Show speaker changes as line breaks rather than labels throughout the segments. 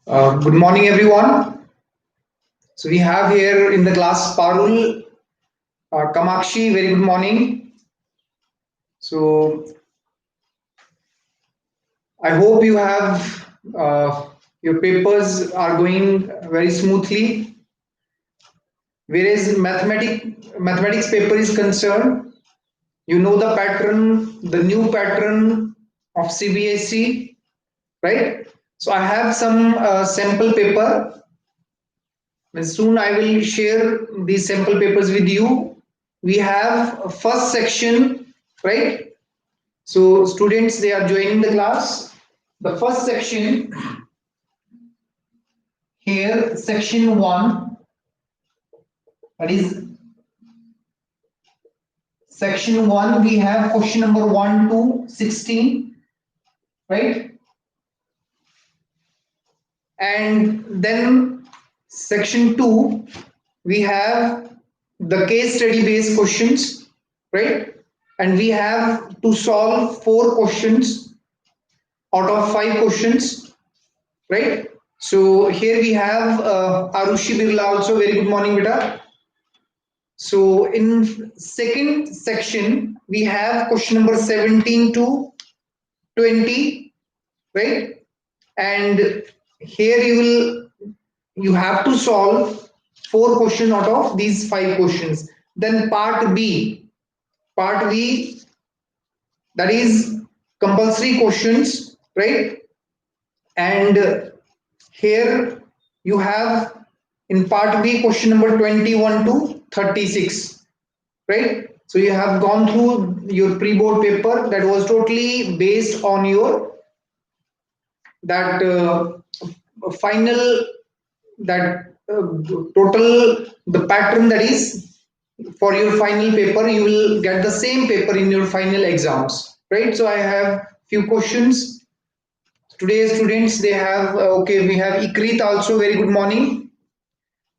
Good morning, everyone. So we have here in the class Parul, Kamakshi. Very good morning. So I hope you have your papers are going very smoothly. Whereas mathematics paper is concerned, you know the pattern, the new pattern of CBSE, right? So I have some sample paper. And soon I will share these sample papers with you. We have a first section, right? So students, they are joining the class. The first section here, section 1, that is section 1, we have question number 1 to 16, right? And then section 2, we have the case study based questions, right? And we have to solve 4 questions out of 5 questions, right? So here we have Arushi Birla also. Very good morning, beta. So in second section, we have question number 17 to 20, right? And here you have to solve 4 questions out of these 5 questions. Then part B, that is compulsory questions, right? And here you have in part B question number 21 to 36, right? So you have gone through your pre-board paper that was totally based on your that final that total the pattern that is for your final paper. You will get the same paper in your final exams, right? So I have few questions. Today's students, they have okay, we have Ikrit also. Very good morning.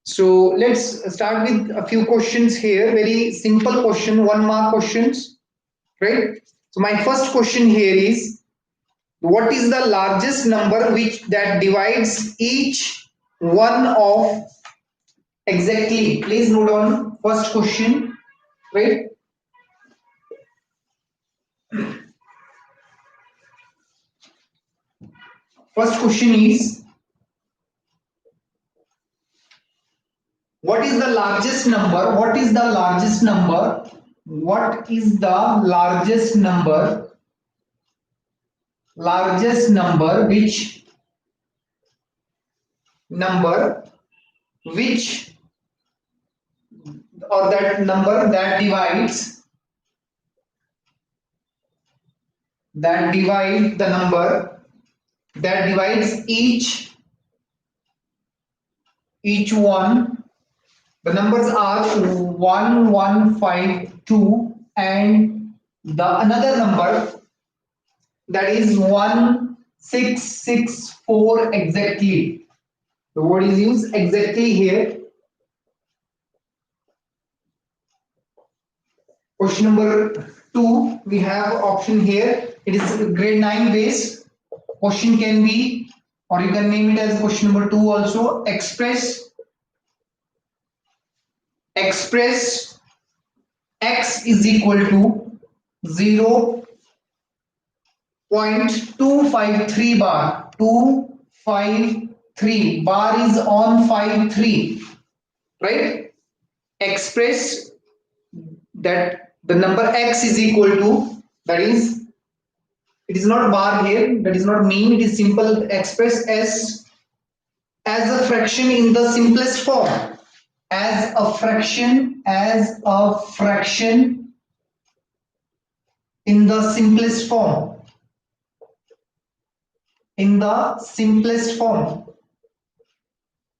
So let's start with a few questions here. Very simple question, 1 mark questions, right? So my first question here is, what is the largest number which that divides each one of exactly? Please note down first question, right? First question is, what is the largest number? What is the largest number? What is the largest number? Largest number which or that number that divide the number that divides each one. The numbers are 1152 and the another number that is 1664 exactly. The word is used exactly here. Question number 2, we have option here. It is grade 9 base. Question can be, or you can name it as question number 2 also. Express x is equal to 0.253 bar. 253 bar is on 53, right? Express that the number x is equal to, that is, it is not bar here, that is not mean, it is simple. Express as a fraction in the simplest form, as a fraction in the simplest form,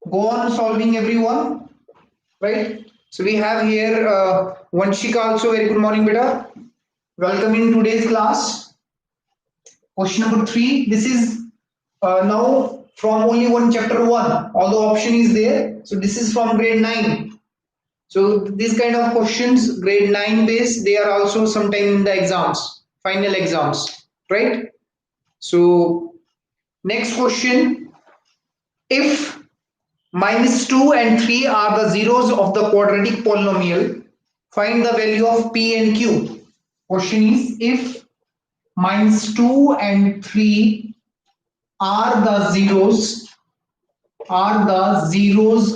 go on solving, everyone, right? So we have here Vanshika also. Very good morning, beta. Welcome in today's class. Question number 3. This is now from only one chapter 1. Although option is there, so this is from grade 9. So these kind of questions, grade 9 base, they are also sometime in the exams, final exams, right? So next question. if -2 and 3 are the zeros of the quadratic polynomial, find the value of P and Q. Question is, if -2 and 3 are the zeros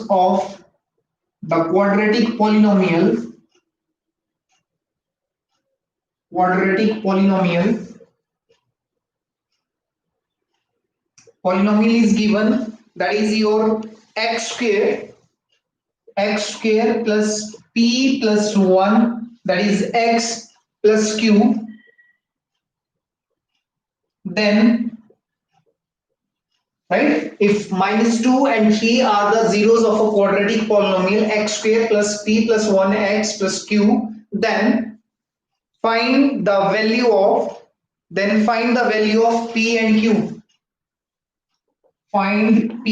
of the quadratic polynomial is given, that is your x square plus p plus 1, that is x plus q, then, right, if -2 and 3 are the zeros of a quadratic polynomial x square plus p plus 1 x plus q, then find the value of p and q. Find p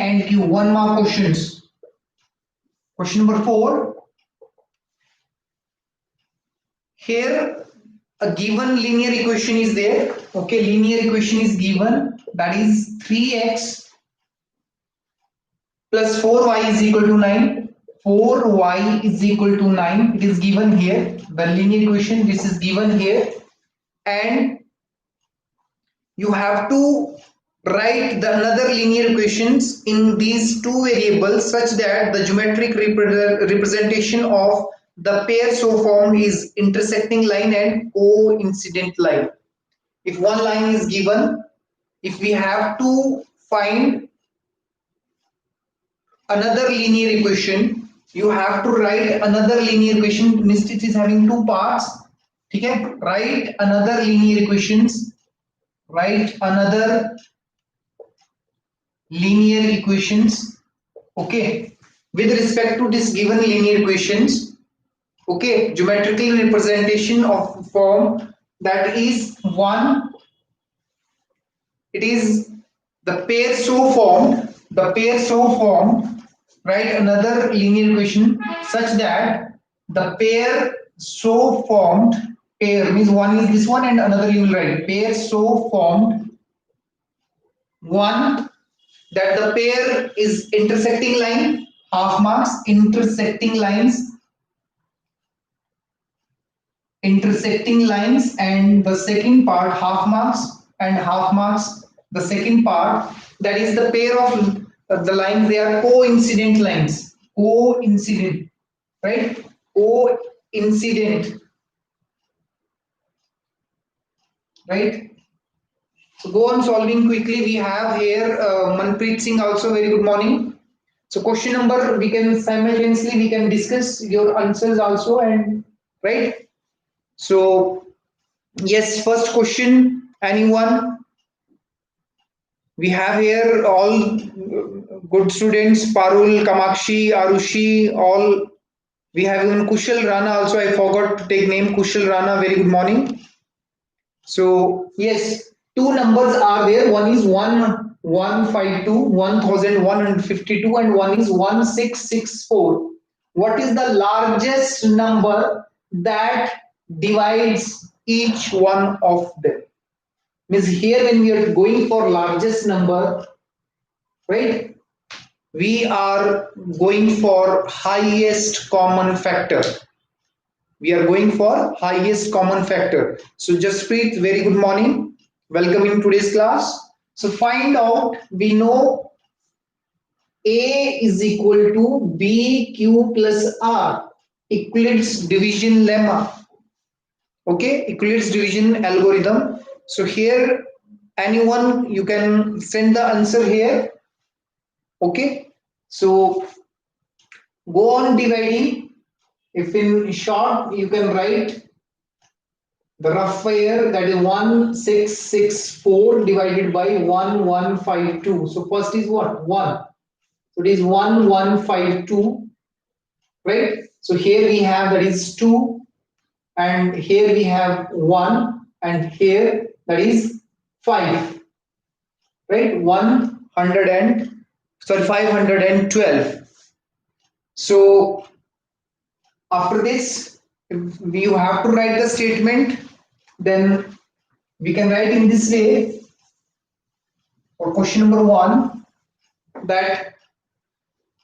and q. One more questions. Question number 4. Here a given linear equation is there. Okay, linear equation is given, that is 3x plus 4y is equal to 9. 4y is equal to 9. It is given here. The linear equation, this is given here, and you have to write the another linear equations in these two variables such that the geometric representation of the pair so formed is intersecting line and coincident line. If one line is given, if we have to find another linear equation, you have to write another linear equation, means it is having two parts. Okay, write another linear equations, okay, with respect to this given linear equations. Okay, geometrical representation of form, that is 1, it is the pair so formed, write another linear equation such that the pair so formed, pair means one is this one and another you will write pair so formed, 1, that the pair is intersecting line, half marks, intersecting lines, and the second part half marks and half marks, the second part, that is the pair of the lines, they are coincident lines, right, coincident, right. So go on solving quickly. We have here Manpreet Singh also, very good morning. So question number, we can simultaneously we can discuss your answers also, and right. So yes, first question, anyone? We have here all good students, Parul, Kamakshi, Arushi, all. We have even Kushal Rana also. I forgot to take name, Kushal Rana. Very good morning. So yes, two numbers are there. One is 1152, 1152, and one is 1664. What is the largest number that divides each one of them? Means here when we are going for largest number, right, we are going for highest common factor. So Jaspreet, very good morning, welcome in today's class. So find out, we know A is equal to BQ plus R, Euclid's division lemma. Okay, Euclid's division algorithm. So here, anyone, you can send the answer here. Okay, so go on dividing. If in short, you can write the rough figure, that is 1664 divided by 1152. So first is what? 1. So it is 1152, right? So here we have, that is 2, and here we have 1, and here that is 5, right? 512. So after this, if you have to write the statement, then we can write in this way. For question number 1, that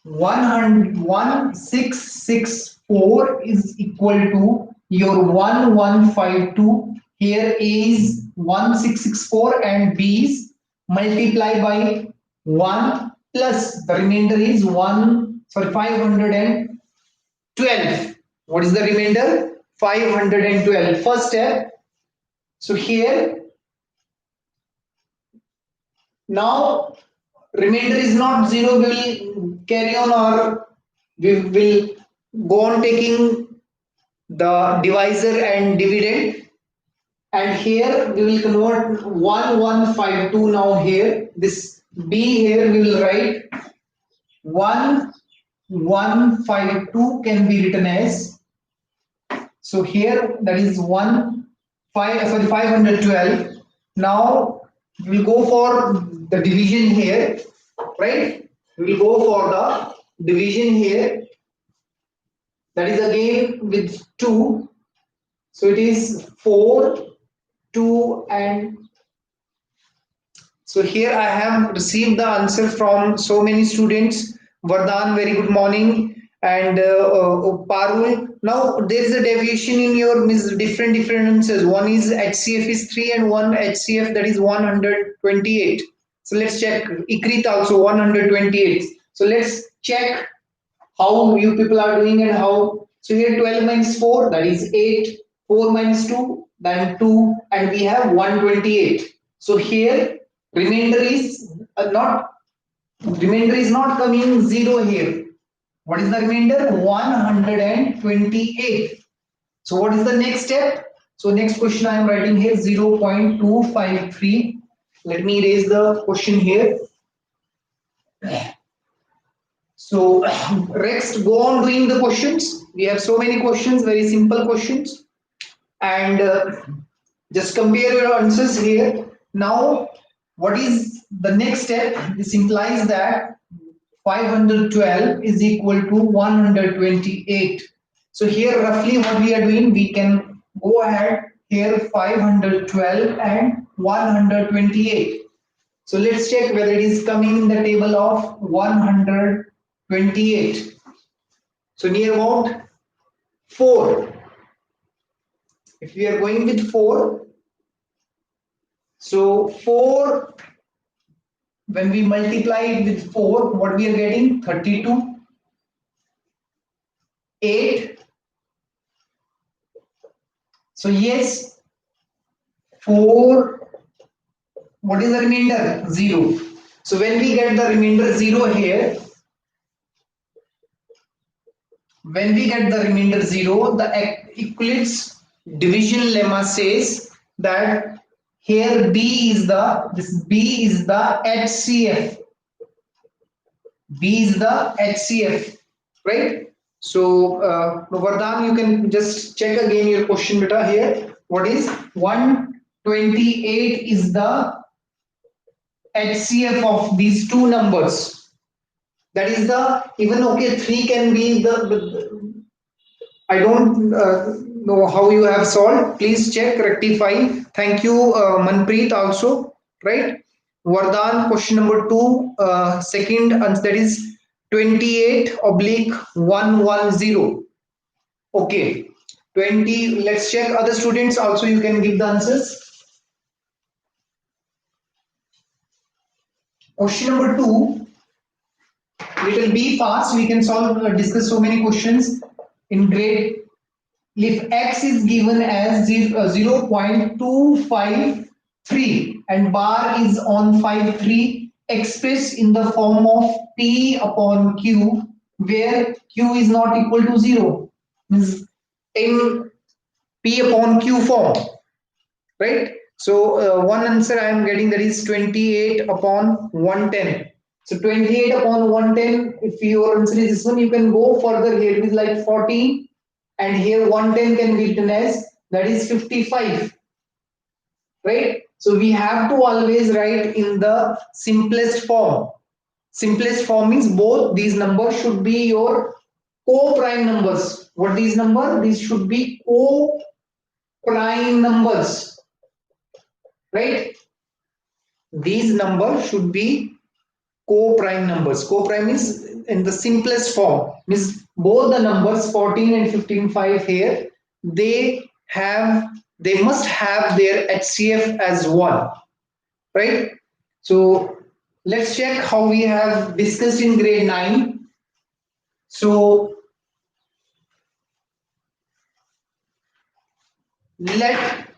1664 is equal to your 1152. Here is 1664 and B is multiply by 1 plus the remainder is 512. What is the remainder? 512. First step. So here now remainder is not 0. We will carry on, or we will go on taking the divisor and dividend, and here we will convert 1152. Now here this B, here we will write 1152 can be written as, so here that is 512. Now we will go for the division here, right? We will go for the division here, that is again with 2. So it is 4, 2, and so here I have received the answer from so many students. Vardhan, very good morning, and Parul. Now there is a deviation in your different answers. One is HCF is 3 and one HCF, that is 128. So let's check. Ikrit also 128. So let's check how you people are doing and how. So here 12 minus 4, that is 8. 4 minus 2, then 2, and we have 128. So here remainder is not coming 0 here. What is the remainder? 128. So what is the next step? So next question I am writing here 0.253. Let me erase the question here. So next, go on doing the questions. We have so many questions, very simple questions, and just compare your answers here. Now what is the next step? This implies that 512 is equal to 128. So here roughly what we are doing, we can go ahead here 512 and 128. So let's check whether it is coming in the table of 128. So near about 4. If we are going with 4, so 4, when we multiply it with 4, what we are getting? 32. 8. So yes, 4, what is the remainder? 0. So when we get the remainder 0 here, the Euclid's division lemma says that here B is the HCF. B is the HCF, right? So Vardhan, you can just check again your question beta here. What is 128 is the HCF of these two numbers. That is the, even okay, 3 can be the I don't know how you have solved. Please check, rectify. Thank you, Manpreet also, right? Vardhan, question number 2, second answer, that is 28/110. Okay, 20. Let's check other students also. You can give the answers. Question number 2. Little be fast. We can solve, discuss so many questions in grade. If x is given as 0.253 and bar is on 53, express in the form of P upon Q, where Q is not equal to 0, means in P upon Q form, right? So one answer I am getting, that is 28/110. So 28/110, if your answer is this one, you can go further here. It is like 14, and here 110 can be written as, that is 55, right? So we have to always write in the simplest form. Simplest form means both these numbers should be your co-prime numbers. What these numbers? These should be co-prime numbers, right? These numbers should be co-prime numbers. Co-prime is in the simplest form, means both the numbers 14 and 15, 5 here, they must have their HCF as 1, right? So let's check how we have discussed in grade 9. So let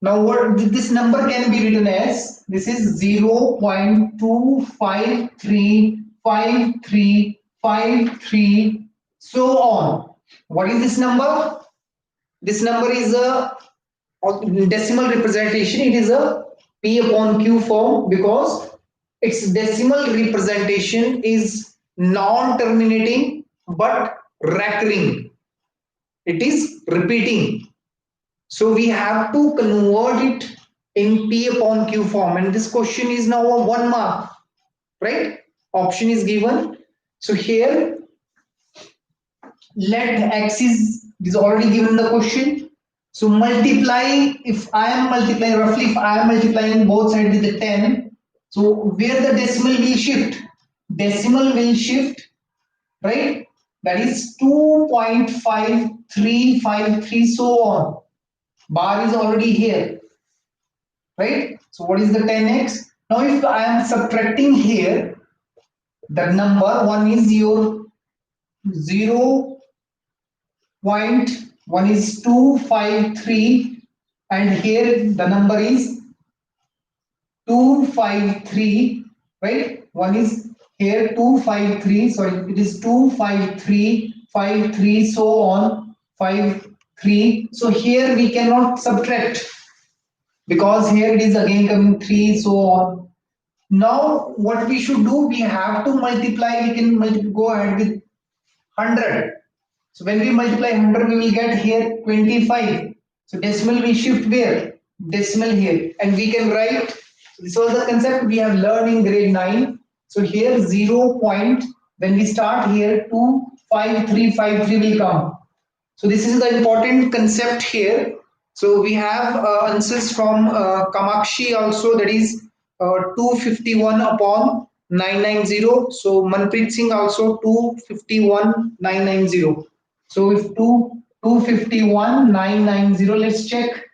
now what this number can be written as, this is 0.2535353 so on. What is this number? This number is a decimal representation. It is a P upon Q form because its decimal representation is non-terminating but recurring. It is repeating. So we have to convert it in P upon Q form, and this question is now a 1 mark, right? Option is given. So here let x is already given the question. So multiply, if I am multiplying roughly, if I am multiplying both sides with the 10, so where the decimal will shift? Decimal will shift, right? That is 2.5353 so on. Bar is already here, right? So what is the 10x? Now if I am subtracting here, the number one is your 0.1 is 253, and here the number is 253, right? One is here 253, sorry, it is 25353 so on 53. So here we cannot subtract because here it is again coming 3 so on. Now what we should do, we have to multiply. We can go ahead with 100. So when we multiply 100, we will get here 25. So decimal will shift where? Decimal here. And we can write, this was the concept we have learned in grade 9. So here 0 point, when we start here 25353 will come. So this is the important concept here. So we have answers from Kamakshi also, that is 251 upon 990. So Manpreet Singh also 251,990. So if 251,990, let's check.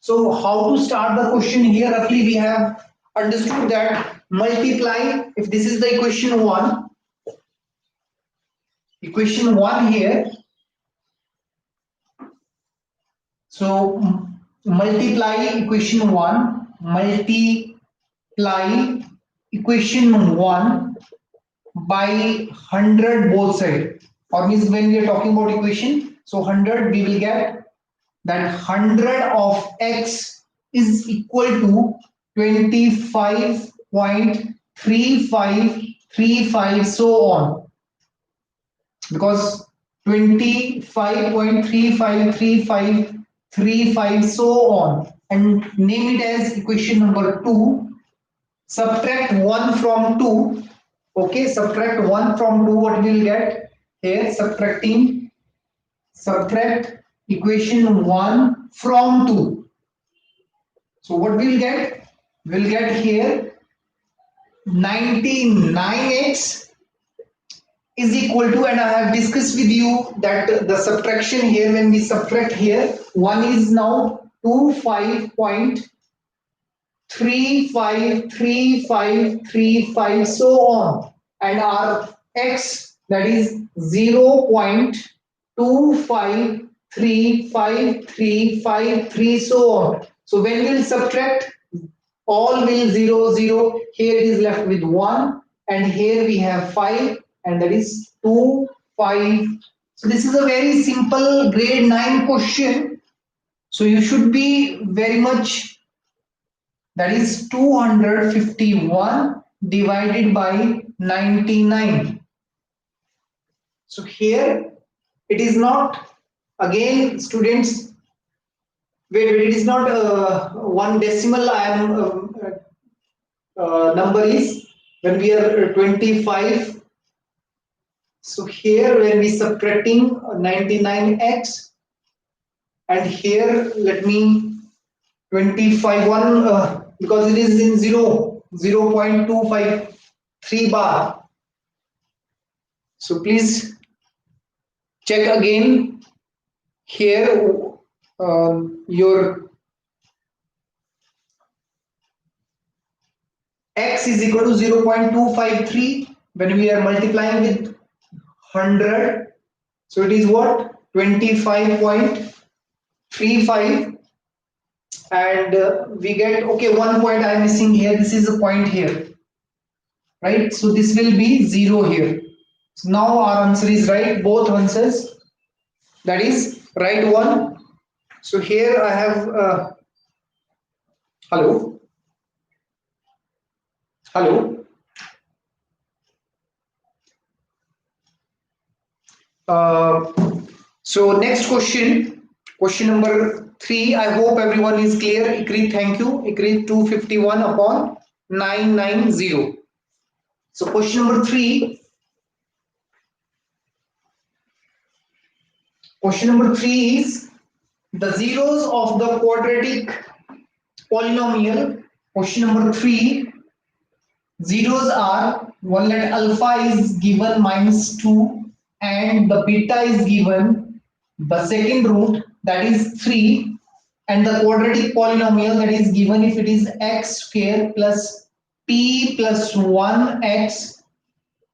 So how to start the question here? Roughly we have understood that multiply, if this is the equation 1 here. So multiply equation 1, multiply equation 1 by 100 both sides, or means when we are talking about equation, so 100 we will get that 100 of x is equal to 25.3535 so on, because 25.353535 so on, and name it as equation number 2. Subtract 1 from 2. Okay, subtract 1 from 2, what we will get here? Subtract equation 1 from 2. So what we will get? We will get here 99x is equal to, and I have discussed with you that the subtraction here, when we subtract here, 1 is now 25.353535 so on, and our x, that is 0.253535 so on. So when we will subtract, all will 0 0. Here it is left with 1, and here we have 5, and that is 2 5. So this is a very simple grade 9 question. So you should be very much, that is 251 divided by 99. So here it is not, again students, wait, it is not one decimal. I am number is, when we are 25. So here when we subtracting 99x, and here let me 25 1 because it is in 0. 0.253 bar. So please check again here your x is equal to 0.253 when we are multiplying with 100. So it is what? 25.35, and we get, okay, one point I am missing here. This is a point here, right? So this will be 0 here. So now our answer is right, both answers. That is right one. So here I have hello, hello. So next question, question number 3. I hope everyone is clear. Ikrit, thank you. Ikrit 251 upon 990. So question number 3. Question number 3 is the zeros of the quadratic polynomial. Question number 3. Zeros are, one, let alpha is given -2 and the beta is given the second root, that is 3, and the quadratic polynomial that is given if it is x square plus p plus 1x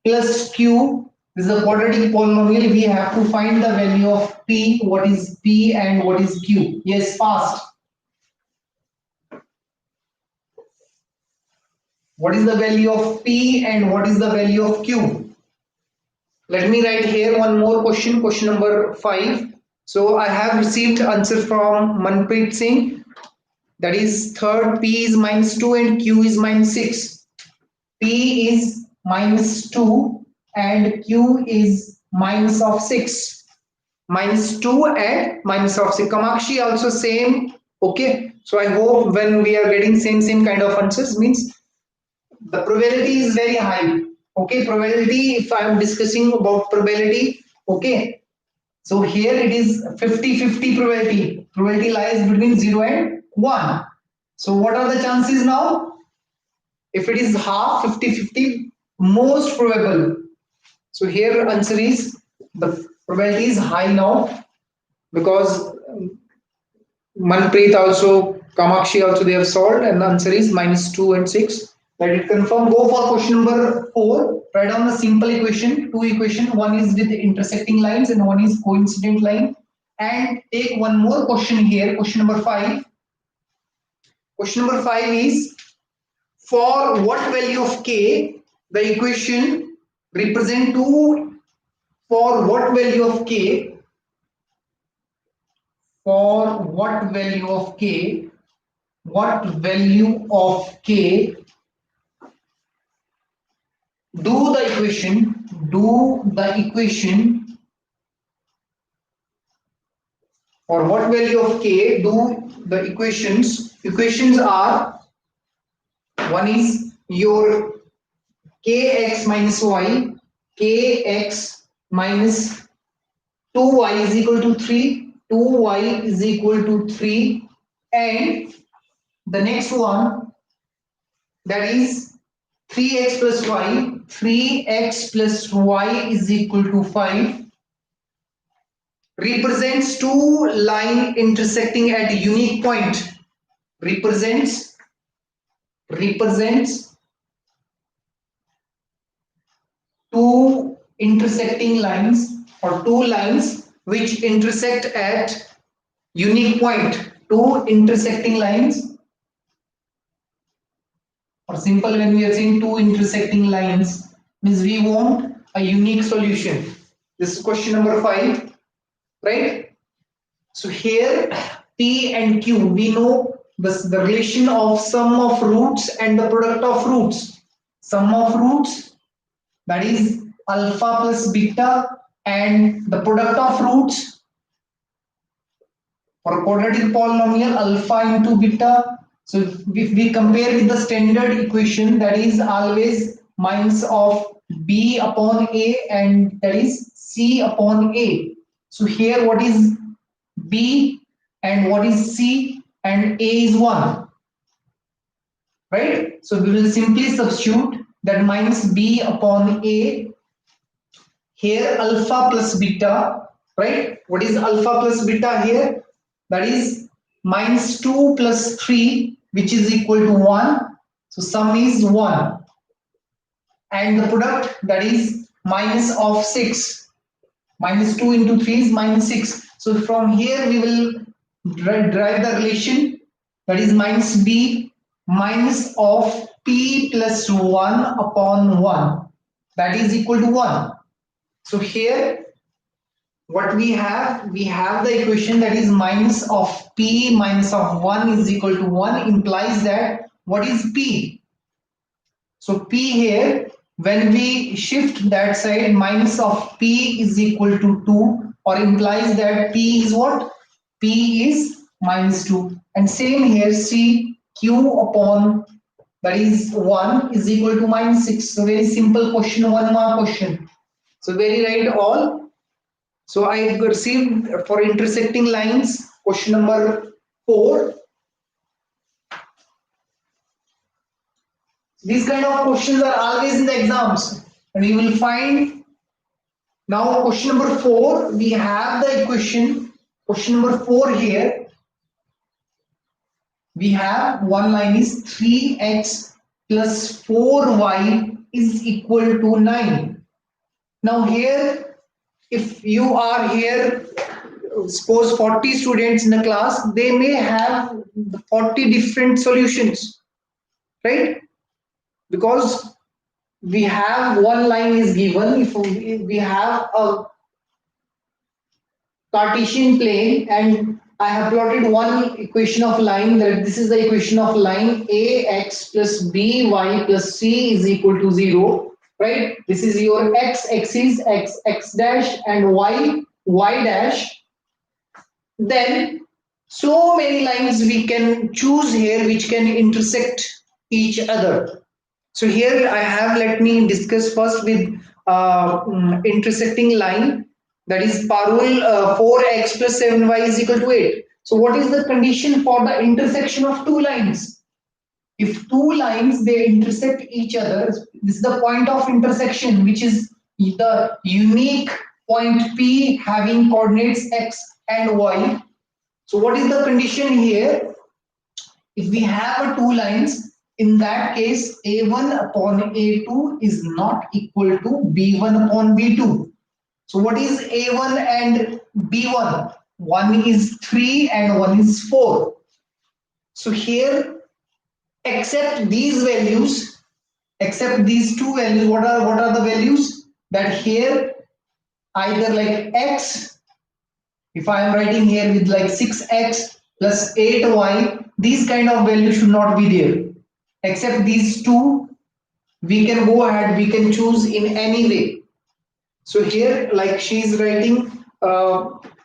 plus q. This is a quadratic polynomial. We have to find the value of p, what is p and what is q. Yes, fast. What is the value of p and what is the value of q? Let me write here one more question, question number 5. So I have received answer from Manpreet Singh. That is third, p is -2 and q is -6. P is -2 and q is -6. -2 and -6. Kamakshi also same. Okay. So I hope when we are getting same kind of answers, means the probability is very high. Okay, probability, if I am discussing about probability, okay, so here it is 50-50 probability. Probability lies between 0 and 1. So what are the chances now? If it is half, 50-50, most probable. So here answer is, the probability is high now, because Manpreet also, Kamakshi also, they have solved, and the answer is -2 and 6. Let it confirm. Go for question number 4. Write down a simple equation, two equation. One is with intersecting lines and one is coincident line. And take one more question here, question number 5. Question number 5 is, for what value of k the equation represent two, for what value of k, for what value of k, what value of k do the equation, or what value of k do the equations are, one is your kx minus y, kx minus 2y is equal to 3, 2y is equal to 3, and the next one, that is 3x plus y, 3x plus y is equal to 5, represents two line intersecting at a unique point, represents two intersecting lines, or two lines which intersect at unique point, two intersecting lines, or simple, when we are saying two intersecting lines, means we want a unique solution. This is question number 5, right? So here p and q, we know the relation of sum of roots and the product of roots. Sum of roots, that is alpha plus beta, and the product of roots for quadratic polynomial, alpha into beta. So if we compare with the standard equation, that is always minus of b upon a, and that is c upon a. So here what is b and what is c, and a is 1, right? So we will simply substitute that minus b upon a. Here alpha plus beta, right? What is alpha plus beta here? That is minus 2 plus 3, which is equal to 1. So sum is 1. And the product, that is minus of 6. Minus 2 into 3 is minus 6. So from here we will derive the relation, that is minus b minus of p plus 1 upon 1. That is equal to 1. So here what we have the equation, that is minus of p minus of 1 is equal to 1, implies that what is p? So p here, when we shift that side, minus of p is equal to 2, or implies that p is what? P is minus 2. And same here, c q upon, that is 1 is equal to minus 6. So very simple question, 1 mark question. So very right all. So I received for intersecting lines question number 4. These kind of questions are always in the exams, and you will find. Now question number 4, we have the equation. Question number 4 here, we have one line is 3x plus 4y is equal to 9. Now here, if you are here, suppose 40 students in a class, they may have 40 different solutions, right? Because we have one line is given. If we have a Cartesian plane and I have plotted one equation of line, that this is the equation of line ax plus by plus c is equal to 0, right? This is your x axis, x dash, and y dash. Then so many lines we can choose here which can intersect each other. So here I have, let me discuss first with intersecting line, that is Parul 4x plus 7y is equal to 8. So what is the condition for the intersection of two lines? If two lines they intersect each other, this is the point of intersection, which is the unique point P having coordinates x and y. So what is the condition here? If we have two lines, in that case a1 upon a2 is not equal to b1 upon b2. So what is a1 and b1? One is 3 and one is 4. So here, except these values, except these two values, what are the values? That here either like x, if I am writing here with like 6x plus 8y, these kind of values should not be there. Except these two, we can go ahead, we can choose in any way. So here, like she is writing,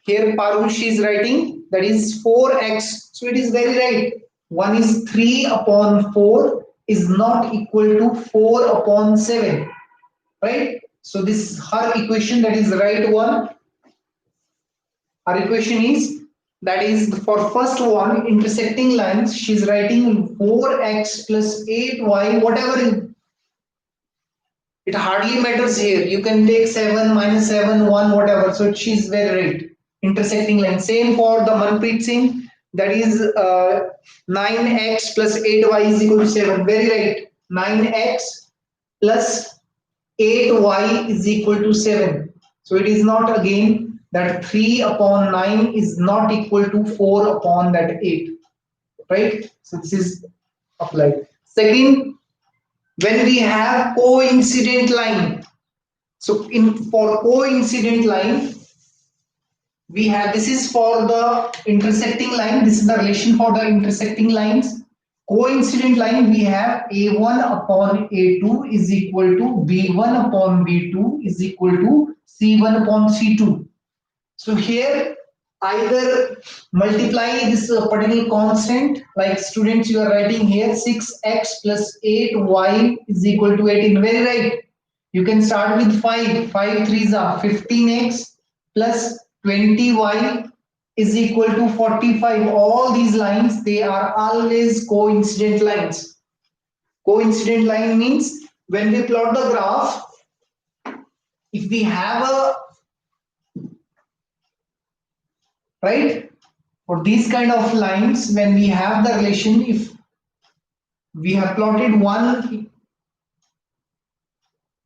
here Parul, she is writing, that is 4x. So it is very right. 1 is 3 upon 4 is not equal to 4 upon 7, right? So this is her equation, that is right one. Her equation is, that is for first one, intersecting lines, she is writing 4x plus 8y, whatever. It hardly matters here. You can take 7, minus 7, 1, whatever. So she's very right. Intersecting line. Same for the Manpreet Singh. That is 9x plus 8y is equal to 7. Very right. 9x plus 8y is equal to 7. So it is not again that 3 upon 9 is not equal to 4 upon that 8. Right? So this is applied. Second, when we have coincident line, so for coincident line, we have, this is for the intersecting line, this is the relation for the intersecting lines. Coincident line, we have a1 upon a2 is equal to b1 upon b2 is equal to c1 upon c2. So here either multiply this particular constant, like students you are writing here 6x plus 8y is equal to 18. Very right. You can start with 5 3s are 15x plus 20y is equal to 45. All these lines, they are always coincident lines. Coincident line means when we plot the graph, if we have a, right, for these kind of lines, when we have the relation, if we have plotted one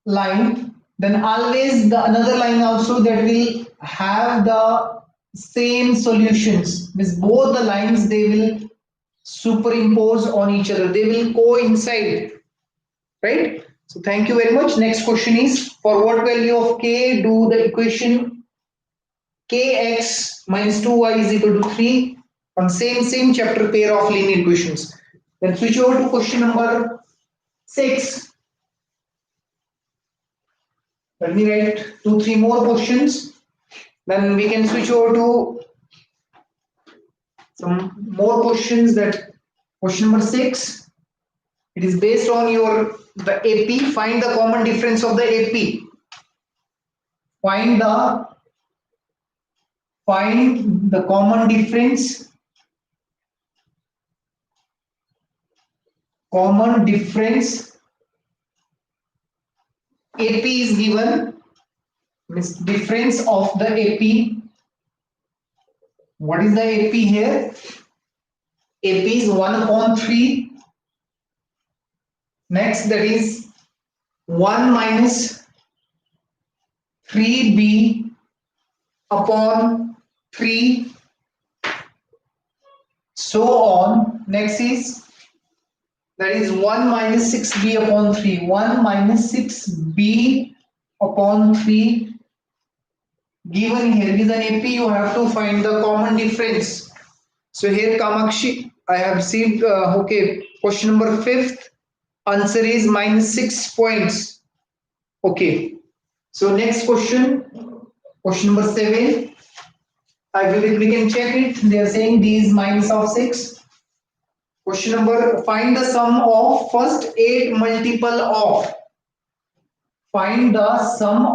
line, then always the another line also that will have the same solutions, means both the lines they will superimpose on each other, they will coincide, right? So thank you very much. Next question is, for what value of k do the equation kx minus 2y is equal to 3 on same chapter pair of linear equations? Then switch over to question number 6. Let me write 2-3 more questions, then we can switch over to some more questions. That question number 6, it is based on your the AP. Find the common difference of the AP. Find the common difference. Common difference AP is given, means difference of the AP. What is the AP here? AP is 1/3. Next, that is 1 minus 3b upon 3, so on. Next is, that is 1 minus 6b upon 3. 1 minus 6b upon 3 given here is an AP. You have to find the common difference. So here Kamakshi, I have received okay, question number 5th answer is -6 points. Okay, so next question number 7. I believe we can check it. They are saying d is minus of 6. Question number, find the sum of first 8 multiple of. Find the sum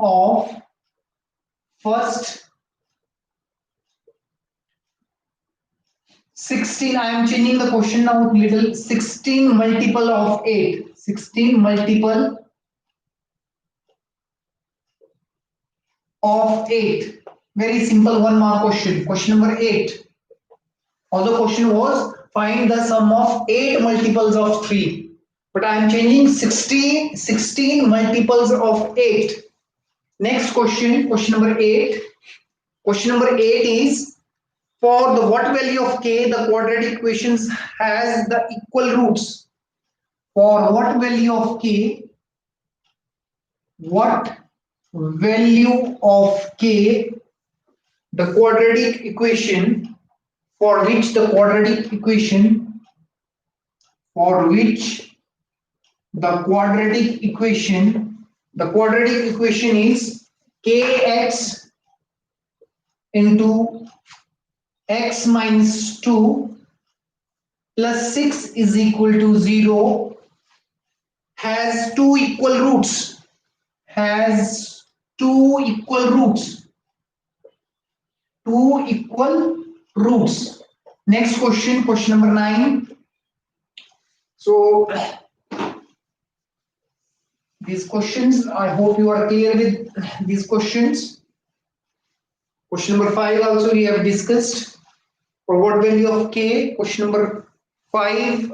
of first 16. I am changing the question now little. 16 multiple of 8. 16 multiple of 8. Very simple 1 mark question. Question number 8. Although question was find the sum of 8 multiples of 3. But I am changing 16 multiples of 8. Next question, question number 8. Question number 8 is, for the what value of k the quadratic equations has the equal roots? For what value of k, what value of k the quadratic equation, for which the quadratic equation is kx into x minus 2 plus 6 is equal to 0 has two equal roots. Next question, question number 9. So these questions, I hope you are clear with these questions. Question number 5 also we have discussed. For what value of k? Question number 5,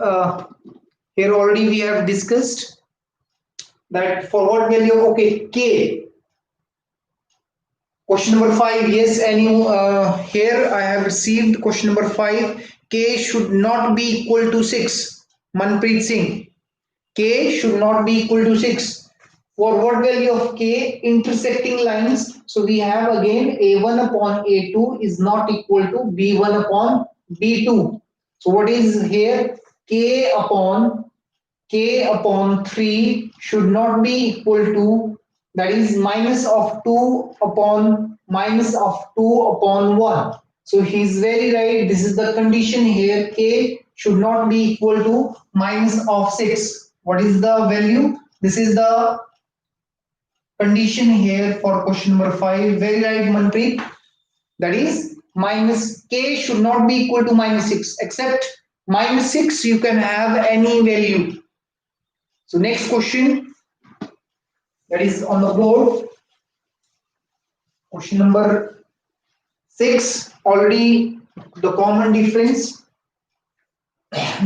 here already we have discussed that for what value of k. Question number 5, yes, and you here I have received question number 5. K should not be equal to 6. Manpreet Singh, k should not be equal to 6. For what value of k? Intersecting lines. So we have again a1 upon a2 is not equal to b1 upon b2. So what is here? K upon 3 should not be equal to, that is minus of 2 upon 1. So he is very right. This is the condition here. K should not be equal to minus of 6. What is the value? This is the condition here for question number 5. Very right, Manpreet. That is minus k should not be equal to minus 6, except minus 6 you can have any value. So next question that is on the board, question number 6, already the common difference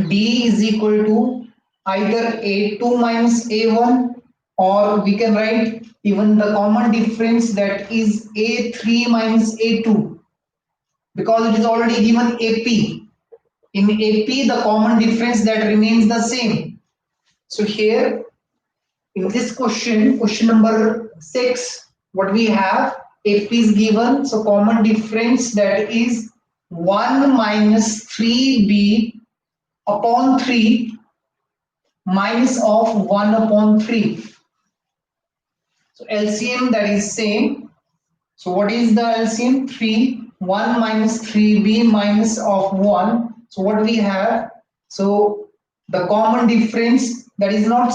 D is equal to either A2 minus A1, or we can write even the common difference that is A3 minus A2, because it is already given AP. In AP the common difference that remains the same. So here in this question, question number 6, what we have, AP is given, so common difference that is 1 minus 3b upon 3 minus of 1 upon 3. So LCM that is same. So what is the LCM? 3, 1 minus 3b minus of 1. So what we have? So the common difference that is not,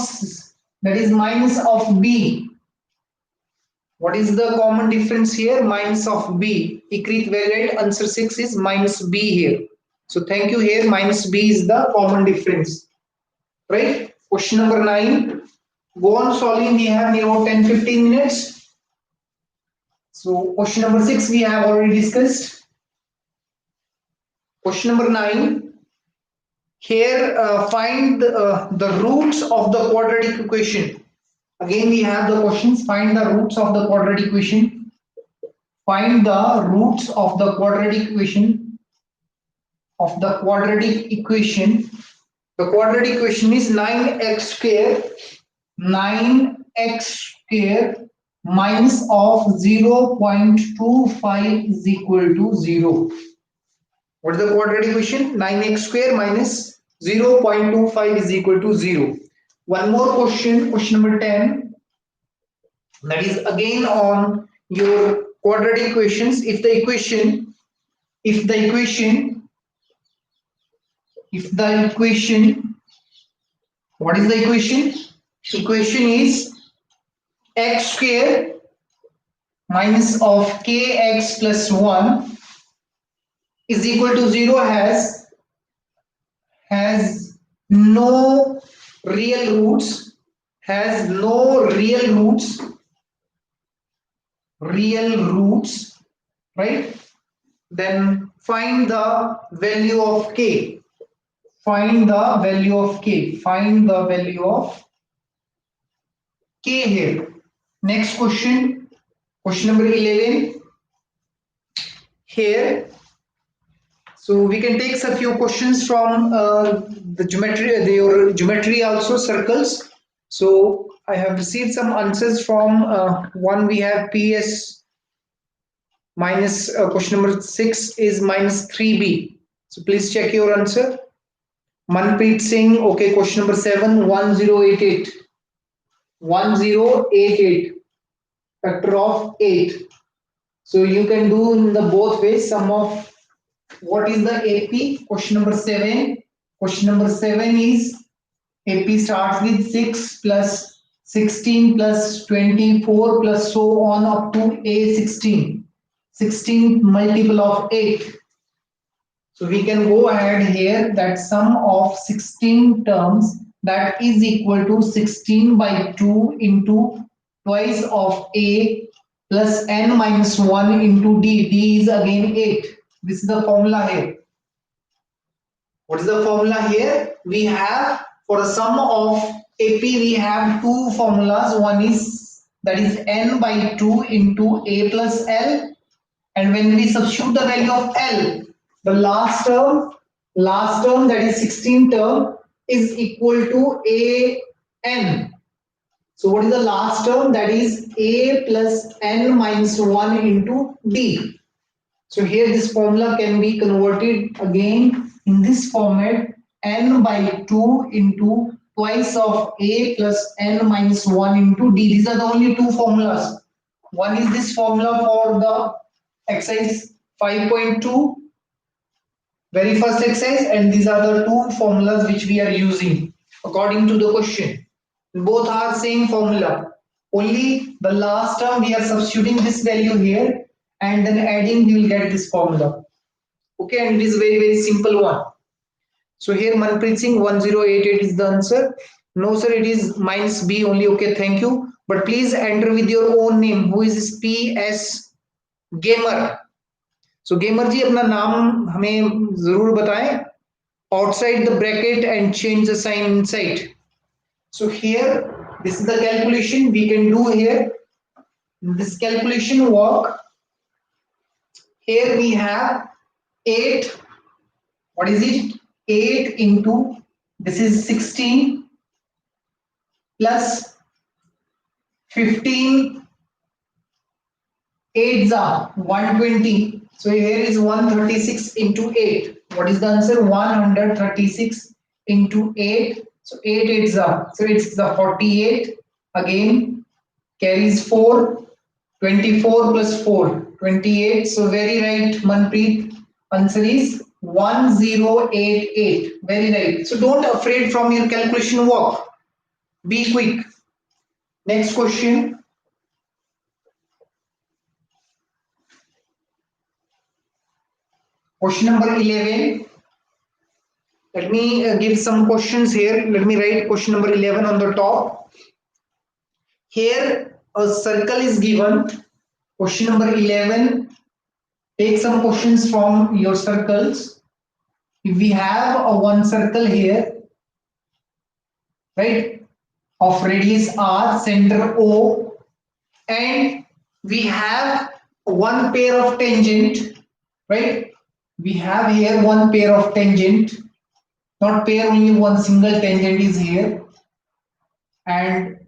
that is minus of b. What is the common difference here? Minus of b. Ikrit varied answer 6 is minus b here. So thank you, here minus b is the common difference. Right? Question number 9. Go on solving. We have near 10-15 minutes. So question number 6 we have already discussed. Question number 9. Here find the roots of the quadratic equation. Again we have the questions. Find the roots of the quadratic equation. Find the roots of the quadratic equation. The quadratic equation is 9x square minus of 0.25 is equal to 0. What is the quadratic equation? 9x square minus 0.25 is equal to 0. One more question, question number 10. That is again on your quadratic equations. If the equation, what is the equation? Equation is x square minus of kx plus 1 is equal to 0 has no real roots, right? Then find the value of k. Find the value of k here. Next question, question number 11. Here, so we can take a few questions from the geometry also, circles. So I have received some answers from one. We have PS minus question number 6 is minus 3b. So please check your answer. Manpreet Singh, okay, question number 7, 1088. 1088, factor of 8. So you can do in the both ways. Sum of what is the AP? Question number 7. Question number 7 is AP starts with 6 plus 16 plus 24 plus so on up to A16. 16 multiple of 8. So we can go ahead here that sum of 16 terms that is equal to 16 by 2 into twice of A plus n minus 1 into D. D is again 8. This is the formula here. What is the formula here? We have for a sum of AP we have two formulas. One is that is n by 2 into A plus L, and when we substitute the value of L, the last term that is 16 term is equal to A n. So what is the last term? That is A plus n minus 1 into D. So here this formula can be converted again in this format, n by 2 into twice of A plus n minus 1 into D. These are the only two formulas. One is this formula for the exercise 5.2, very first exercise, and these are the two formulas which we are using according to the question. Both are same formula. Only the last term we are substituting this value here and then adding, you will get this formula. Okay, and it is very simple one. So here Manpreet Singh 1088 is the answer. No sir, it is minus B only. Okay, thank you. But please enter with your own name. Who is this PS Gamer? So Gamer ji अपना नाम हमें जरूर बताएं. Outside the bracket and change the sign inside. So here, this is the calculation we can do here. This calculation work. Here we have 8. What is it? 8 into, this is 16 plus 15. 8s are 120. So here is 136 into 8. What is the answer? 136 into 8. So 8 8s are. So it's the 48. Again, carries 4. 24 plus 4. 28. So very right, Manpreet. Answer is 1088. Very right. So don't afraid from your calculation work. Be quick. Next question. Question number 11. Let me give some questions here. Let me write question number 11 on the top. Here a circle is given. Question number 11. Take some questions from your circles. If we have a one circle here, right, of radius r, center O, and we have one pair of tangent, right? We have here one pair of tangent, not pair, only one single tangent is here, and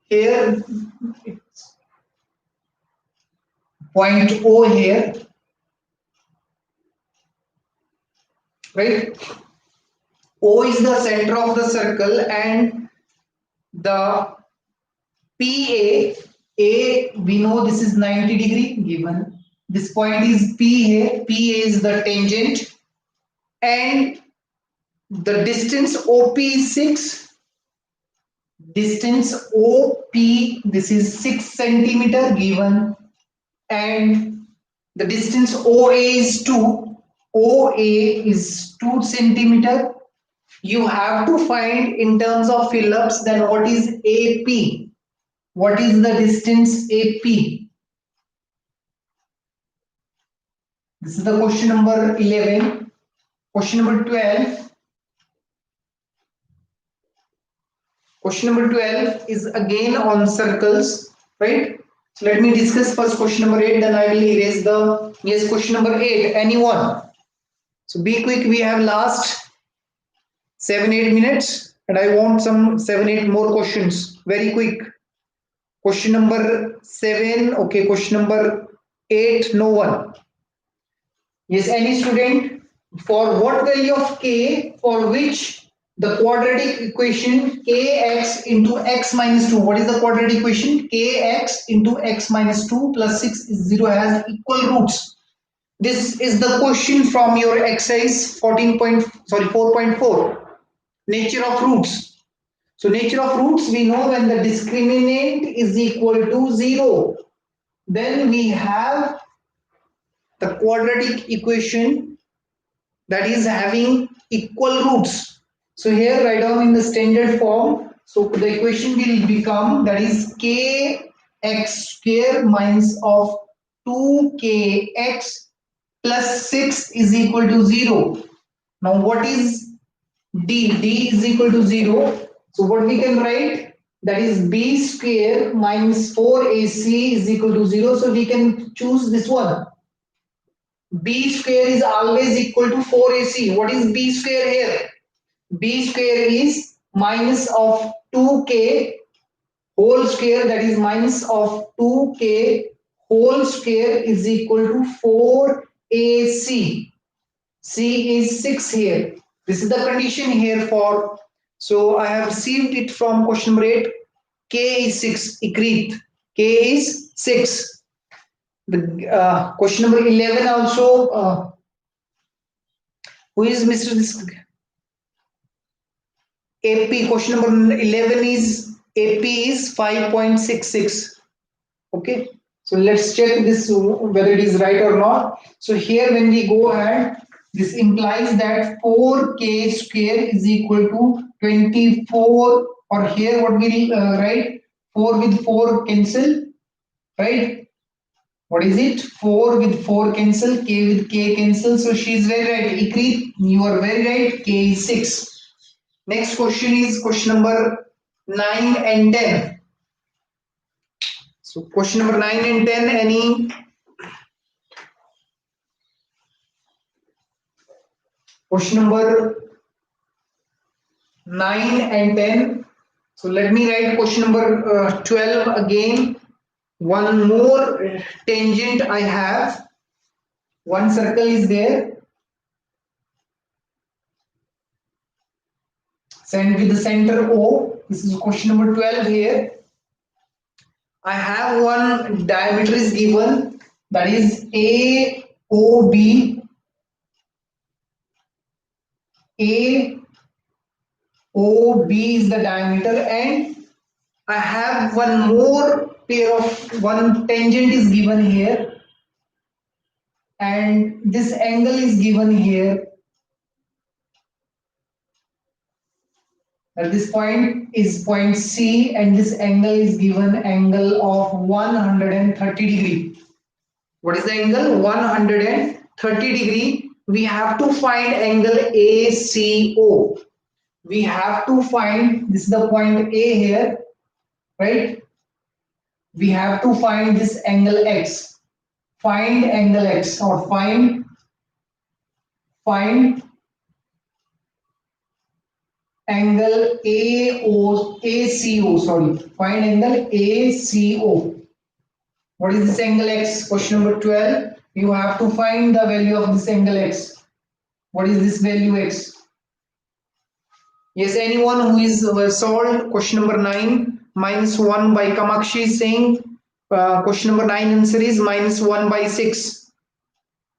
here it's point O here, right? O is the center of the circle, and the PA, we know this is 90 degree given. This point is P here, PA is the tangent, and the distance OP is 6. Distance OP, this is 6 centimeter given, and the distance OA is 2. OA is 2 centimeter. You have to find in terms of fill-ups, then what is AP? What is the distance AP? This is the question number 11. Question number 12. Question number 12 is again on circles, right? So let me discuss first question number 8, then I will erase the, yes, question number 8, anyone? So be quick, we have last 7-8 minutes, and I want some 7-8 more questions, very quick. Question number 7, okay, question number 8, no one. Yes, any student? For what value of k for which the quadratic equation kx into x minus 2, what is the quadratic equation? Kx into x minus 2 plus 6 is 0 has equal roots. This is the question from your exercise 4.4. Nature of roots. So nature of roots, we know when the discriminant is equal to 0, then we have the quadratic equation that is having equal roots. So here write down in the standard form. So the equation will become, that is kx square minus of 2kx plus 6 is equal to 0. Now what is d? D is equal to 0. So what we can write? That is b square minus 4ac is equal to 0. So we can choose this one. B square is always equal to 4ac. What is b square here? B square is minus of 2k whole square, that is minus of 2k whole square is equal to 4ac. C is 6 here. This is the condition here for, so I have received it from question number 8. K is 6, Ikrit. K is 6. The question number 11 also, who is Mr. This? AP, question number 11 is, AP is 5.66. Okay, so let's check this whether it is right or not. So here when we go ahead, This implies that 4k square is equal to 24, or here what we'll write, 4 with 4 cancel, right? What is it? 4 with 4 cancel, k with k cancel. So she is very right. Ikrit, you are very right. K is 6. Next question is question number 9 and 10. So question number 9 and 10, any question number 9 and 10. So let me write question number 12 again. One more tangent I have. One circle is there. Send with the center O. This is question number 12 here. I have one diameter is given, that is AOB. AOB is the diameter, and I have one more pair of one tangent is given here, and this angle is given here. At this point is point C, and this angle is given angle of 130 degree. What is the angle? 130 degree. We have to find angle ACO. We have to find, this is the point A here, right? We have to find this angle X. Find angle X, or find angle ACO, sorry. Find angle ACO. What is this angle X? Question number 12. You have to find the value of this angle X. What is this value X? Yes, anyone who is solved question number 9 minus 1 by Kamakshi is saying question number 9 answer is minus 1 by 6.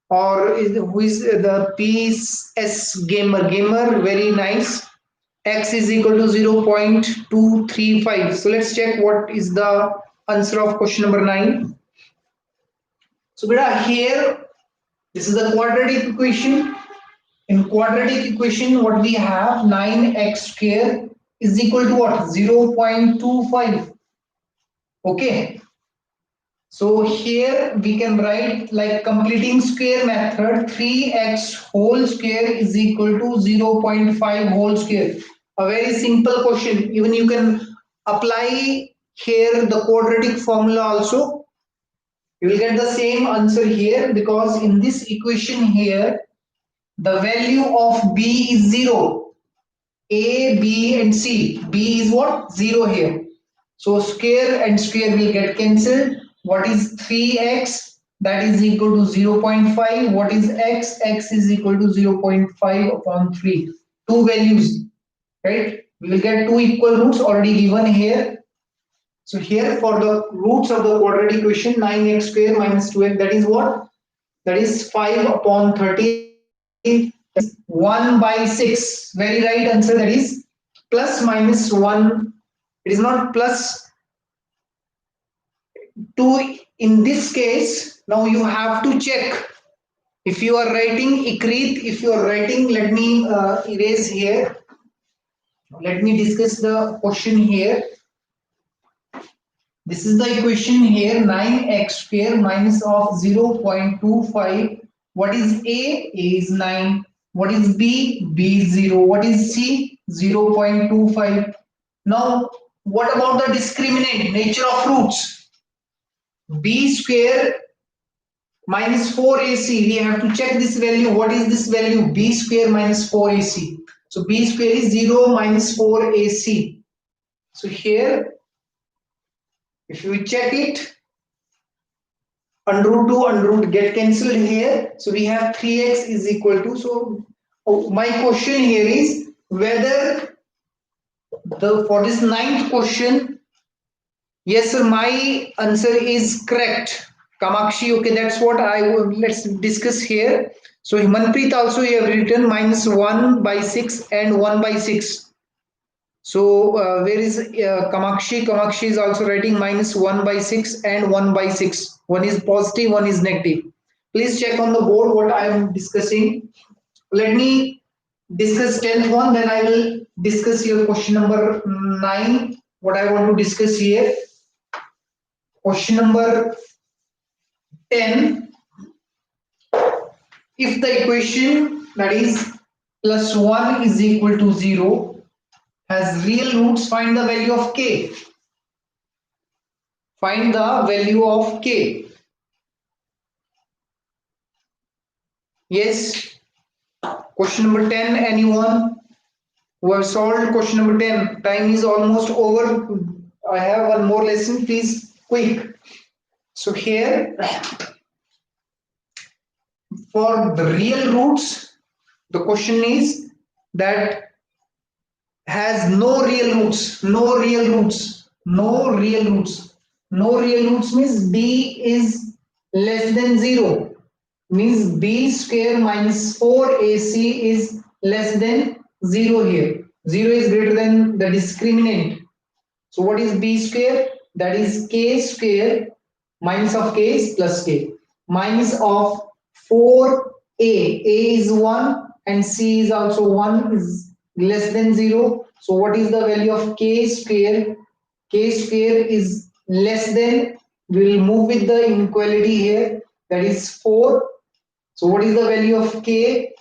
Or who is the PS gamer? Very nice. X is equal to 0.235. So let's check what is the answer of question number 9. So beta, here this is the quadratic equation. In quadratic equation, what we have, 9x square is equal to what? 0.25. Okay. So here we can write like completing square method, 3x whole square is equal to 0.5 whole square. A very simple question. Even you can apply here the quadratic formula also. You will get the same answer here, because in this equation here, the value of b is 0. A, B and C. B is what? 0 here. So square and square will get cancelled. What is 3x? That is equal to 0.5. What is x? X is equal to 0.5 upon 3. Two values, right? We will get two equal roots already given here. So here for the roots of the quadratic equation, 9x square minus 2x, that is what? That is 5 upon 30. 1 by 6. Very right answer, that is plus minus 1. It is not plus 2 in this case. Now you have to check if you are writing Ikrit, if you are writing, let me erase here. Let me discuss the question here. This is the equation here, 9x square minus of 0.25. What is A? A is 9. What is B? B is 0. What is C? 0.25. Now, what about the discriminant, nature of roots? B square minus 4AC. We have to check this value. What is this value? B square minus 4AC. So B square is 0 minus 4AC. So here, if you check it, under root 2, under root get cancelled here. So we have 3x is equal to. So my question here is whether for this 9th question, yes sir, my answer is correct. Kamakshi, okay, that's what let's discuss here. So Manpreet also you have written minus 1 by 6 and 1 by 6. So where is Kamakshi? Kamakshi is also writing minus 1 by 6 and 1 by 6. One is positive, one is negative. Please check on the board what I am discussing. Let me discuss 10th one, then I will discuss your question number 9. What I want to discuss here, question number 10. If the equation that is plus 1 is equal to 0 has real roots, find the value of k. Find the value of k. Yes. Question number 10, anyone who have solved question number 10? Time is almost over. I have one more lesson, please quick. So here, for the real roots, the question is that has no real roots, no real roots, no real roots. No real roots means b is less than 0. Means b square minus 4ac is less than 0 here. 0 is greater than the discriminant. So what is b square? That is k square minus of k is plus k minus of 4a. A is 1 and c is also 1 is less than 0. So what is the value of k square? K square is less than, we will move with the inequality here, that is 4. So what is the value of k?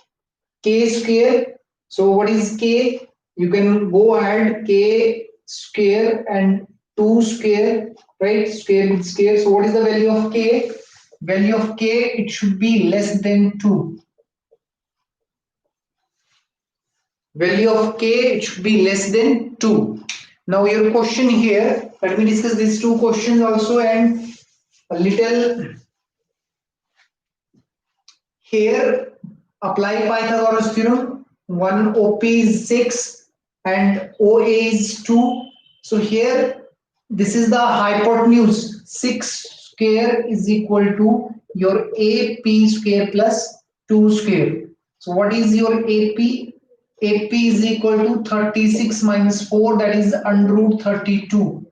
K square. So what is k? You can go ahead, k square and 2 square, right? Square with square. So what is the value of k? Value of k, it should be less than 2. Value of k, it should be less than 2. Now your question here, let me discuss these two questions also and a little here. Apply Pythagoras theorem. 1 OP is 6 and OA is 2. So here, this is the hypotenuse. 6 square is equal to your AP square plus 2 square. So what is your AP? AP is equal to 36 minus 4, that is under root 32.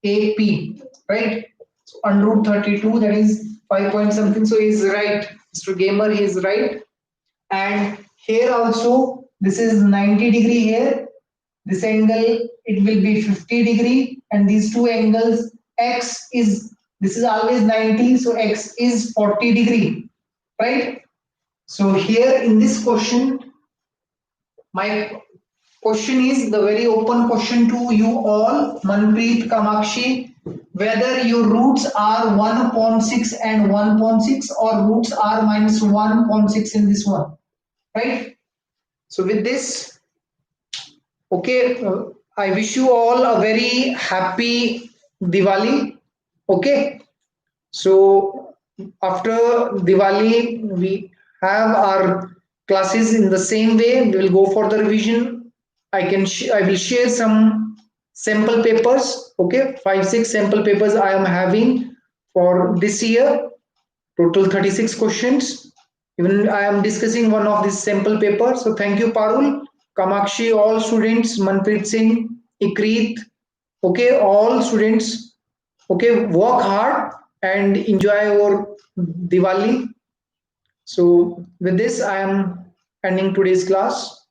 AP, right? So under root 32, that is 5 point something. So he's right. Mr. Gamer, he is right. And here also, this is 90 degree here. This angle, it will be 50 degree. And these two angles, X is, this is always 90. So X is 40 degree, right? So here in this question, my question is the very open question to you all, Manpreet, Kamakshi, whether your roots are 1/6 and 1/6 or roots are minus 1/6 in this one, right? So with this, okay, I wish you all a very happy Diwali. Okay, so after Diwali, we have our classes in the same way. We will go for the revision. I will share some sample papers. Okay, 5 6 sample papers I am having for this year. Total 36 questions. Even I am discussing one of these sample papers. So thank you, Parul, Kamakshi, all students, Manpreet Singh, Ikrit. Okay, all students. Okay, work hard and enjoy your Diwali. So with this, I am ending today's class.